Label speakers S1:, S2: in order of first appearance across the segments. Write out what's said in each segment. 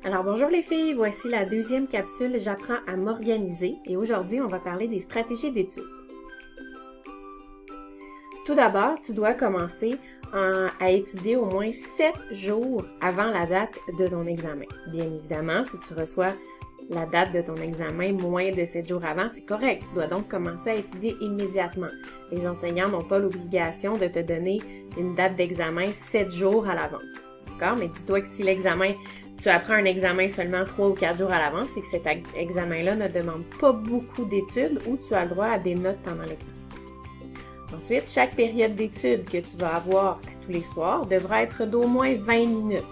S1: Alors bonjour les filles, voici la deuxième capsule J'apprends à m'organiser et aujourd'hui on va parler des stratégies d'études. Tout d'abord, tu dois commencer à étudier au moins 7 jours avant la date de ton examen. Bien évidemment, si tu reçois la date de ton examen moins de 7 jours avant, c'est correct. Tu dois donc commencer à étudier immédiatement. Les enseignants n'ont pas l'obligation de te donner une date d'examen 7 jours à l'avance. D'accord? Mais dis-toi que si tu apprends un examen seulement 3 ou 4 jours à l'avance, c'est que cet examen-là ne demande pas beaucoup d'études ou tu as le droit à des notes pendant l'examen. Ensuite, chaque période d'études que tu vas avoir tous les soirs devra être d'au moins 20 minutes.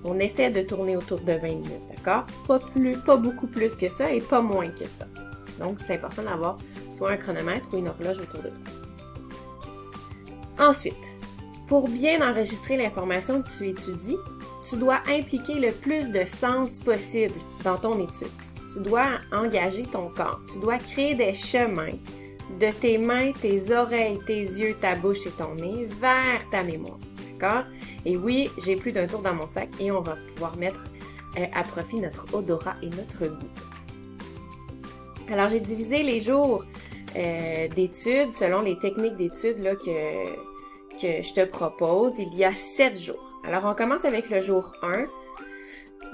S1: On essaie de tourner autour de 20 minutes, d'accord? Pas beaucoup plus que ça et pas moins que ça. Donc, c'est important d'avoir soit un chronomètre ou une horloge autour de toi. Ensuite, pour bien enregistrer l'information que tu étudies, tu dois impliquer le plus de sens possible dans ton étude. Tu dois engager ton corps. Tu dois créer des chemins de tes mains, tes oreilles, tes yeux, ta bouche et ton nez vers ta mémoire. D'accord? Et oui, j'ai plus d'un tour dans mon sac et on va pouvoir mettre à profit notre odorat et notre goût. Alors, j'ai divisé les jours d'études selon les techniques d'études là, que je te propose. Il y a 7 jours. Alors, on commence avec le jour 1.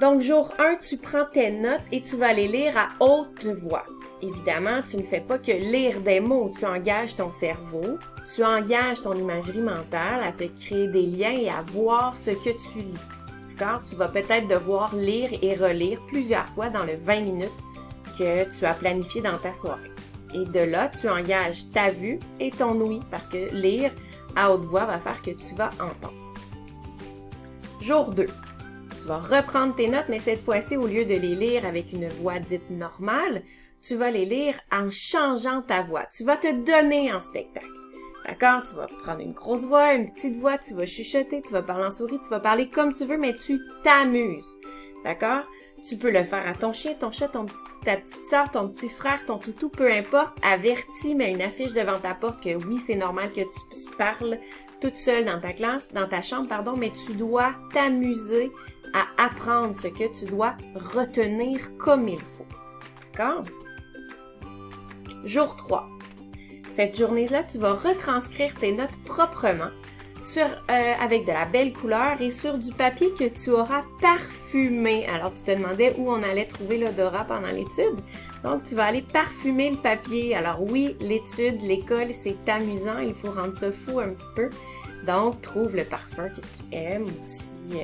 S1: Donc, jour 1, tu prends tes notes et tu vas les lire à haute voix. Évidemment, tu ne fais pas que lire des mots, tu engages ton cerveau, tu engages ton imagerie mentale à te créer des liens et à voir ce que tu lis. D'accord? Tu vas peut-être devoir lire et relire plusieurs fois dans le 20 minutes que tu as planifié dans ta soirée. Et de là, tu engages ta vue et ton ouïe parce que lire à haute voix va faire que tu vas entendre. Jour 2. Tu vas reprendre tes notes, mais cette fois-ci, au lieu de les lire avec une voix dite normale, tu vas les lire en changeant ta voix. Tu vas te donner en spectacle. D'accord? Tu vas prendre une grosse voix, une petite voix, tu vas chuchoter, tu vas parler en souris, tu vas parler comme tu veux, mais tu t'amuses. D'accord? Tu peux le faire à ton chien, ton chat, ta petite sœur, ton petit frère, ton toutou, peu importe. Avertis, mets une affiche devant ta porte que oui, c'est normal que tu parles toute seule dans ta classe, dans ta chambre, mais tu dois t'amuser à apprendre ce que tu dois retenir comme il faut. D'accord? Jour 3. Cette journée-là, tu vas retranscrire tes notes proprement avec de la belle couleur et sur du papier que tu auras parfumé. Alors, tu te demandais où on allait trouver l'odorat pendant l'étude. Donc, tu vas aller parfumer le papier. Alors oui, l'étude, l'école, c'est amusant. Il faut rendre ça fou un petit peu. Donc, trouve le parfum que tu aimes aussi.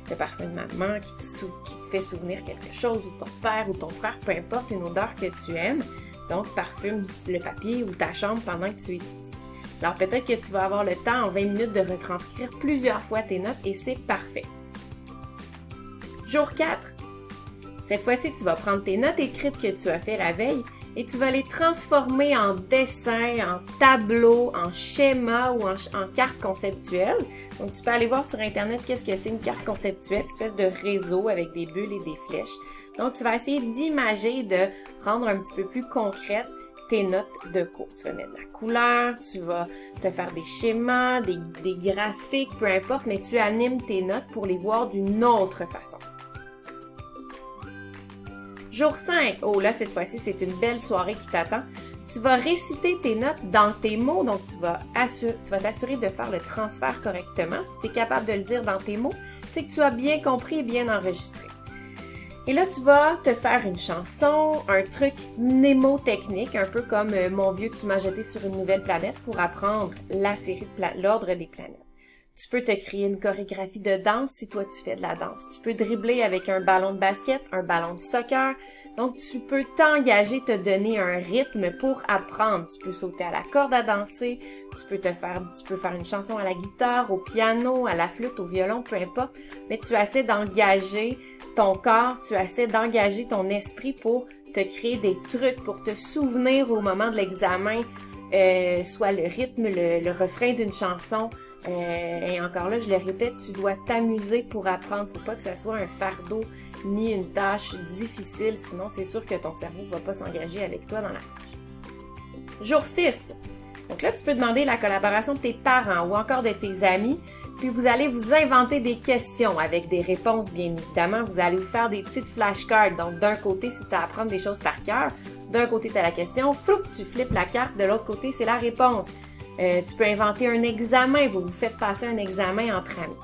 S1: Le parfum de maman qui te fait souvenir quelque chose, ou ton père ou ton frère, peu importe, une odeur que tu aimes. Donc, parfume le papier ou ta chambre pendant que tu étudies. Alors, peut-être que tu vas avoir le temps en 20 minutes de retranscrire plusieurs fois tes notes et c'est parfait. Jour 4. Cette fois-ci, tu vas prendre tes notes écrites que tu as fait la veille et tu vas les transformer en dessin, en tableau, en schéma ou en carte conceptuelle. Donc, tu peux aller voir sur Internet qu'est-ce que c'est une carte conceptuelle, une espèce de réseau avec des bulles et des flèches. Donc, tu vas essayer d'imager, de rendre un petit peu plus concrète tes notes de cours. Tu vas mettre de la couleur, tu vas te faire des schémas, des graphiques, peu importe, mais tu animes tes notes pour les voir d'une autre façon. Jour 5. Oh là, cette fois-ci, c'est une belle soirée qui t'attend. Tu vas réciter tes notes dans tes mots, donc tu vas t'assurer de faire le transfert correctement. Si tu es capable de le dire dans tes mots, c'est que tu as bien compris et bien enregistré. Et là, tu vas te faire une chanson, un truc mnémotechnique, un peu comme « Mon vieux, tu m'as jeté sur une nouvelle planète » pour apprendre la série l'ordre des planètes. Tu peux te créer une chorégraphie de danse si toi tu fais de la danse. Tu peux dribbler avec un ballon de basket, un ballon de soccer. Donc, tu peux t'engager, te donner un rythme pour apprendre. Tu peux sauter à la corde à danser, tu peux faire une chanson à la guitare, au piano, à la flûte, au violon, peu importe. Mais tu essaies d'engager ton corps, tu essaies d'engager ton esprit pour te créer des trucs, pour te souvenir au moment de l'examen, soit le rythme, le refrain d'une chanson. Et encore là, je le répète, tu dois t'amuser pour apprendre. Faut pas que ça soit un fardeau ni une tâche difficile, sinon c'est sûr que ton cerveau va pas s'engager avec toi dans la tâche. Jour 6. Donc là, tu peux demander la collaboration de tes parents ou encore de tes amis Puis vous allez vous inventer des questions avec des réponses, bien évidemment. Vous allez vous faire des petites flashcards. Donc, d'un côté, si tu as à apprendre des choses par cœur, d'un côté, tu as la question, floup, tu flippes la carte, de l'autre côté, c'est la réponse. Tu peux inventer un examen, vous vous faites passer un examen entre amis.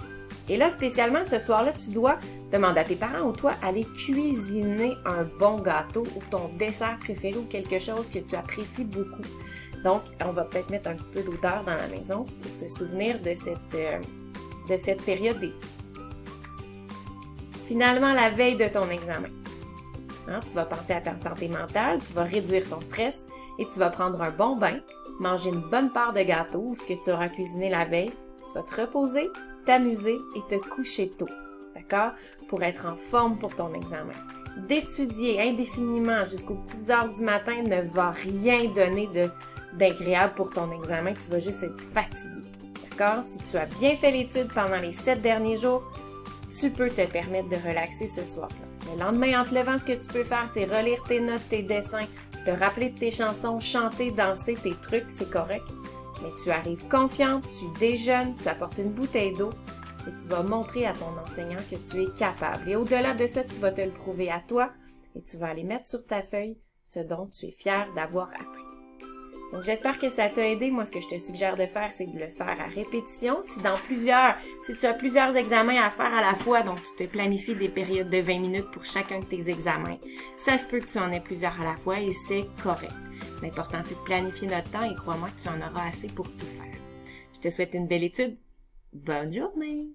S1: Et là, spécialement, ce soir-là, tu dois demander à tes parents ou toi aller cuisiner un bon gâteau ou ton dessert préféré ou quelque chose que tu apprécies beaucoup. Donc, on va peut-être mettre un petit peu d'odeur dans la maison pour se souvenir de cette période d'études. Finalement, la veille de ton examen, tu vas penser à ta santé mentale, tu vas réduire ton stress et tu vas prendre un bon bain, manger une bonne part de gâteau ou ce que tu auras cuisiné la veille, tu vas te reposer, t'amuser et te coucher tôt, d'accord? Pour être en forme pour ton examen. D'étudier indéfiniment jusqu'aux petites heures du matin ne va rien donner d'agréable pour ton examen, tu vas juste être fatigué, d'accord? Si tu as bien fait l'étude pendant les 7 derniers jours, tu peux te permettre de relaxer ce soir-là. Le lendemain, en te levant, ce que tu peux faire, c'est relire tes notes, tes dessins, te rappeler de tes chansons, chanter, danser, tes trucs, c'est correct. Mais tu arrives confiante, tu déjeunes, tu apportes une bouteille d'eau et tu vas montrer à ton enseignant que tu es capable. Et au-delà de ça, tu vas te le prouver à toi et tu vas aller mettre sur ta feuille ce dont tu es fier d'avoir appris. Donc, j'espère que ça t'a aidé. Moi, ce que je te suggère de faire, c'est de le faire à répétition. Si tu as plusieurs examens à faire à la fois, donc tu te planifies des périodes de 20 minutes pour chacun de tes examens, ça se peut que tu en aies plusieurs à la fois et c'est correct. L'important, c'est de planifier notre temps et crois-moi que tu en auras assez pour tout faire. Je te souhaite une belle étude. Bonne journée!